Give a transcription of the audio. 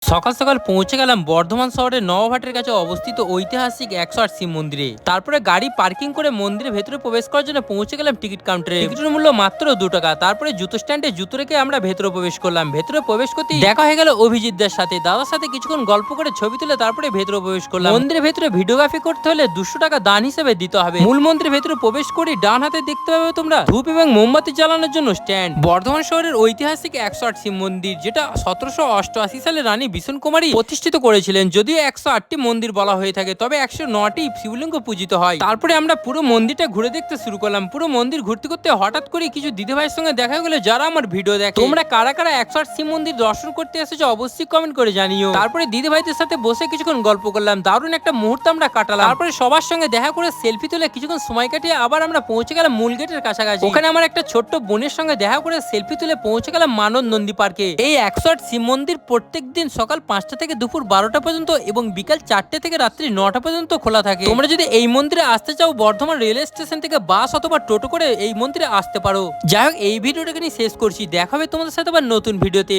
সকাল সকাল পৌঁছে গেলাম বর্ধমান শহরের নবাবহাটের কাছে অবস্থিত ঐতিহাসিক 108 শিব মন্দিরে। তারপরে গাড়ি পার্কিং করে মন্দিরের ভেতরে প্রবেশ করার জন্য পৌঁছে গেলাম টিকিট কাউন্টারে। টিকিটের মূল্য মাত্র 2 টাকা। তারপরে জুতো স্ট্যান্ডে জুতো রেখে আমরা ভেতরে প্রবেশ করলাম। ভেতরে প্রবেশ করতে দেখা হয়ে গেল অভিজিৎদের সাথে। দাদার সাথে কিছুক্ষণ গল্প করে ছবি তুলে তারপরে ভেতরে প্রবেশ করলাম। মন্দিরের ভেতরে ভিডিওগ্রাফি করতে হলে 200 টাকা দান হিসেবে দিতে হবে। মূল মন্দিরের ভেতরে প্রবেশ করি ডান হাতে দেখতে পাবে তোমরা ধূপ এবং মোমবাতি জ্বালানোর জন্য স্ট্যান্ড। বর্ধমান শহরের ঐতিহাসিক 108 শিব মন্দির, যেটা 1788 সালে রানী বিশন কুমারী প্রতিষ্ঠিত করেছিলেন। যদিও 108টি মন্দির বলা হয়ে থাকে, তবে 109টি শিবলিঙ্গ পূজিত হয়। তারপরে আমরা পুরো মন্দিরটা ঘুরে দেখতে শুরু করলাম। পুরো মন্দির ঘুরতে করতে হঠাৎ করে কিছু দিদিভাইয়ের সঙ্গে দেখা গেল, যারা আমার ভিডিও দেখে। তোমরা কারা কারা 108 শিব মন্দির দর্শন করতে এসেছো অবশ্যই কমেন্ট করে জানিও। তারপরে দিদিভাইদের সাথে বসে কিছুক্ষণ গল্প করলাম। দারুণ একটা মুহূর্ত আমরা কাটালাম। তারপরে সবার সঙ্গে দেখা করে সেলফি তুলে কিছুক্ষণ সময় কাটিয়ে আবার আমরা পৌঁছে গেলাম মূল গেটের কাছাকাছি। ওখানে আমার একটা ছোট্ট বোনের সঙ্গে দেখা করে সেলফি তুলে পৌঁছে গেলাম মানব নন্দী পার্কে। এই 108 শিব মন্দির প্রত্যেক দিন সকাল 5টা থেকে দুপুর 12টা পর্যন্ত এবং বিকাল 4টে থেকে রাত্রি 9টা পর্যন্ত খোলা থাকে। তোমরা যদি এই মন্দিরে আসতে চাও, বর্ধমান রেলওয়ে স্টেশন থেকে বাস অথবা টোটো করে এই মন্দিরে আসতে পারো। যাই হোক, এই ভিডিওটা এখানে শেষ করছি। দেখা হবে তোমাদের সাথে আবার নতুন ভিডিওতে।